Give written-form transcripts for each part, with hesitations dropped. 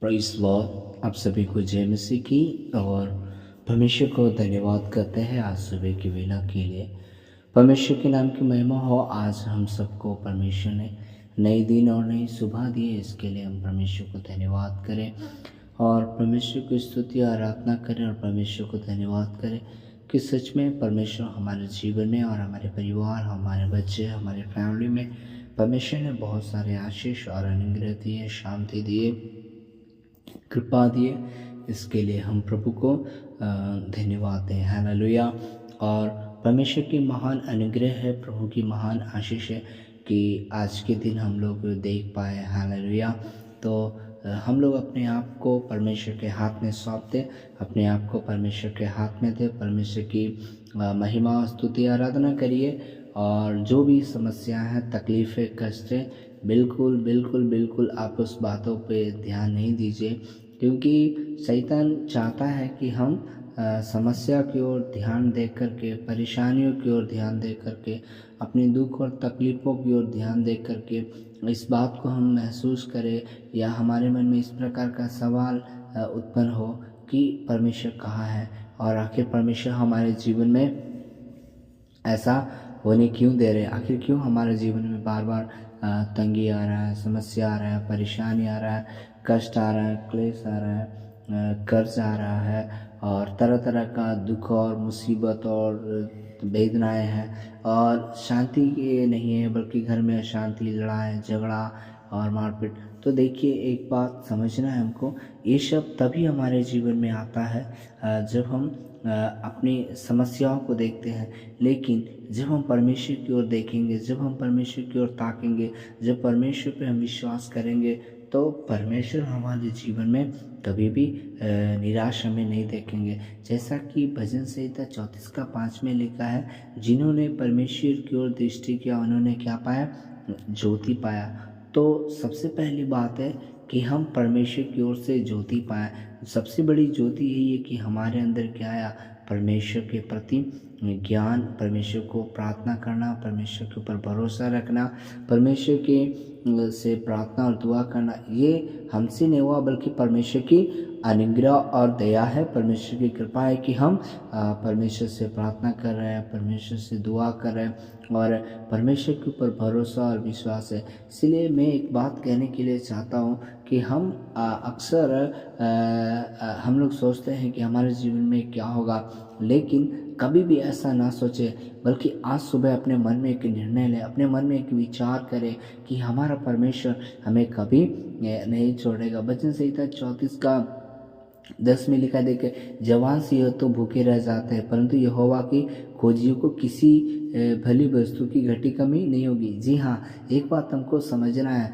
Praise Lord. आप सभी को जय मसीह की। और परमेश्वर को धन्यवाद करते हैं आज सुबह की वेला के लिए। परमेश्वर के नाम की महिमा हो। आज हम सबको परमेश्वर ने नए दिन और नई सुबह दी है, इसके लिए हम परमेश्वर को धन्यवाद करें और परमेश्वर की स्तुति आराधना करें और परमेश्वर को धन्यवाद करें कि सच में परमेश्वर हमारे जीवन में और हमारे परिवार, हमारे बच्चे, हमारे फैमिली में परमेश्वर ने बहुत सारे आशीष और अनुग्रह दिए, शांति दिए, कृपा दिए। इसके लिए हम प्रभु को धन्यवाद दें। हालेलुया। और परमेश्वर की महान अनुग्रह है, प्रभु की महान आशीष है कि आज के दिन हम लोग देख पाए। हालेलुया। तो हम लोग अपने आप को परमेश्वर के हाथ में सौंप दें, अपने आप को परमेश्वर के हाथ में दें, परमेश्वर की महिमा स्तुति आराधना करिए। और जो भी समस्या है, तकलीफ़ें, कष्ट है, बिल्कुल बिल्कुल बिल्कुल आप उस बातों पे ध्यान नहीं दीजिए, क्योंकि शैतान चाहता है कि हम समस्या की ओर ध्यान दे करके, परेशानियों की ओर ध्यान दे करके, अपनी दुख और तकलीफ़ों की ओर ध्यान दे करके इस बात को हम महसूस करें या हमारे मन में इस प्रकार का सवाल उत्पन्न हो कि परमेश्वर कहाँ है और आखिर परमेश्वर हमारे जीवन में ऐसा होने क्यों दे रहे हैं, आखिर क्यों हमारे जीवन में बार बार तंगी आ रहा है, समस्या आ रहा है, परेशानी आ रहा है, कष्ट आ रहा है, क्लेश आ रहा है, कर्ज आ रहा है और तरह तरह का दुख और मुसीबत और वेदनाएं हैं और शांति ये नहीं है, बल्कि घर में अशांति, लड़ाई झगड़ा और मारपीट। तो देखिए, एक बात समझना है हमको, ये सब तभी हमारे जीवन में आता है जब हम अपनी समस्याओं को देखते हैं। लेकिन जब हम परमेश्वर की ओर देखेंगे, जब हम परमेश्वर की ओर ताकेंगे, जब परमेश्वर पे हम विश्वास करेंगे, तो परमेश्वर हमारे जीवन में कभी भी निराश हमें नहीं देखेंगे। जैसा कि भजन संहिता 34:5 में लिखा है, जिन्होंने परमेश्वर की ओर दृष्टि किया उन्होंने क्या पाया? ज्योति पाया। तो सबसे पहली बात है कि हम परमेश्वर की ओर से ज्योति पाएँ। सबसे बड़ी ज्योति यही है कि हमारे अंदर क्या आया? परमेश्वर के प्रति ज्ञान, परमेश्वर को प्रार्थना करना, परमेश्वर के ऊपर भरोसा रखना, परमेश्वर के से प्रार्थना और दुआ करना। ये हमसे नहीं हुआ, बल्कि परमेश्वर की अनुग्रह और दया है, परमेश्वर की कृपा है कि हम परमेश्वर से प्रार्थना कर रहे हैं, परमेश्वर से दुआ कर रहे हैं और परमेश्वर के ऊपर भरोसा और विश्वास है। इसलिए मैं एक बात कहने के लिए चाहता हूँ कि हम अक्सर हम लोग सोचते हैं कि हमारे जीवन में क्या होगा, लेकिन कभी भी ऐसा ना सोचे, बल्कि आज सुबह अपने मन में एक निर्णय लें, अपने मन में एक विचार करें कि हमारा परमेश्वर हमें कभी नहीं छोड़ेगा। भजन संहिता 34:10 में लिखा, देखे, जवान सिंह तो भूखे रह जाते हैं, परंतु यहोवा की खोजियों को किसी भली वस्तु की घटी कमी नहीं होगी। जी हाँ, एक बात हमको समझना है,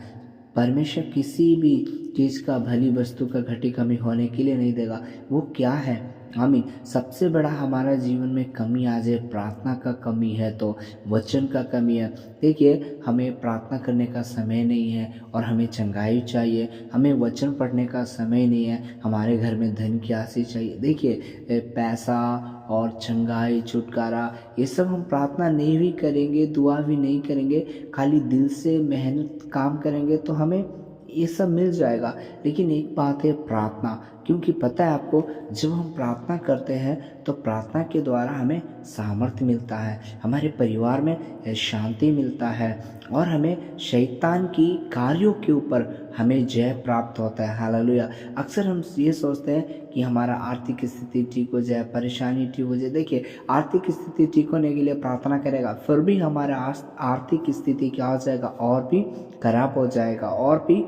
परमेश्वर किसी भी चीज़ का, भली वस्तु का घटी कमी होने के लिए नहीं देगा। वो क्या है? आमीन। सबसे बड़ा हमारा जीवन में कमी आ जाए, प्रार्थना का कमी है तो वचन का कमी है। देखिए, हमें प्रार्थना करने का समय नहीं है और हमें चंगाई चाहिए, हमें वचन पढ़ने का समय नहीं है, हमारे घर में धन की आशीष चाहिए। देखिए, पैसा और चंगाई, छुटकारा, ये सब हम प्रार्थना नहीं भी करेंगे, दुआ भी नहीं करेंगे, खाली दिल से मेहनत काम करेंगे तो हमें ये सब मिल जाएगा। लेकिन एक बात है, प्रार्थना, क्योंकि पता है आपको, जब हम प्रार्थना करते हैं तो प्रार्थना के द्वारा हमें सामर्थ्य मिलता है, हमारे परिवार में शांति मिलता है और हमें शैतान की कार्यों के ऊपर हमें जय प्राप्त होता है। हालेलुया। अक्सर हम ये सोचते हैं कि हमारा आर्थिक स्थिति ठीक हो जाए, परेशानी ठीक हो जाए। देखिए, आर्थिक स्थिति ठीक होने के लिए प्रार्थना करेगा, फिर भी हमारा आर्थिक स्थिति क्या हो जाएगा? और भी खराब हो जाएगा, और भी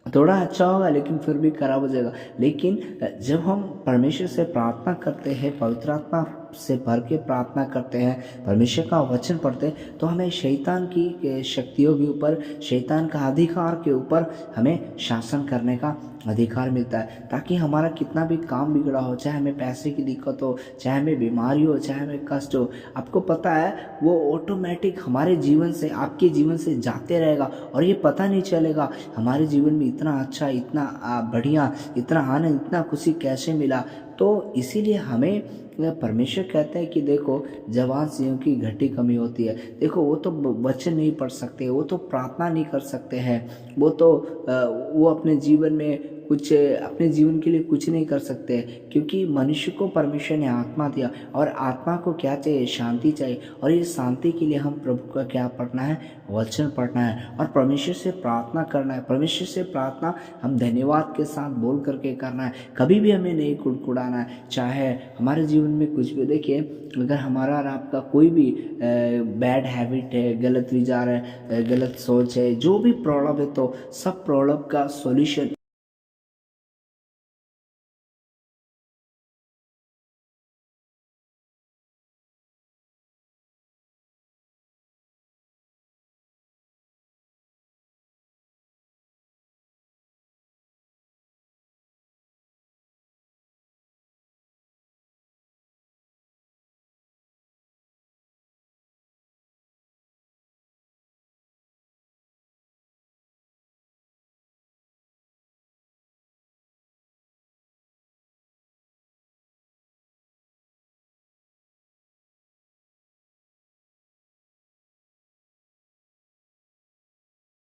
थोड़ा अच्छा होगा लेकिन फिर भी खराब हो जाएगा। लेकिन जब हम परमेश्वर से प्रार्थना करते हैं, पवित्र आत्मा से भर के प्रार्थना करते हैं, परमेश्वर का वचन पढ़ते हैं, तो हमें शैतान की शक्तियों के ऊपर, शैतान का अधिकार के ऊपर हमें शासन करने का अधिकार मिलता है, ताकि हमारा कितना भी काम बिगड़ा हो, चाहे हमें पैसे की दिक्कत हो, चाहे हमें बीमारी हो, चाहे हमें कष्ट हो, आपको पता है वो ऑटोमेटिक हमारे जीवन से, आपके जीवन से जाते रहेगा और ये पता नहीं चलेगा हमारे जीवन में इतना अच्छा, इतना बढ़िया, इतना आनंद, इतना खुशी कैसे मिला। तो इसीलिए हमें परमेश्वर कहता है कि देखो जवान सिंहों की घटी कमी होती है। देखो वो तो वचन नहीं पढ़ सकते, वो तो प्रार्थना नहीं कर सकते हैं, वो अपने जीवन में कुछ अपने जीवन के लिए कुछ नहीं कर सकते, क्योंकि मनुष्य को परमेश्वर ने आत्मा दिया और आत्मा को क्या चाहिए, शांति चाहिए। और ये शांति के लिए हम प्रभु का क्या पढ़ना है, वचन पढ़ना है और परमेश्वर से प्रार्थना करना है। परमेश्वर से प्रार्थना हम धन्यवाद के साथ बोल करके करना है, कभी भी हमें नहीं कुड़कुड़ाना है। चाहे हमारे जीवन में कुछ भी, देखिए अगर हमारा और आपका कोई भी बैड हैबिट है, गलत विचार है, गलत सोच है, जो भी प्रॉब्लम है, तो सब प्रॉब्लम का सॉल्यूशन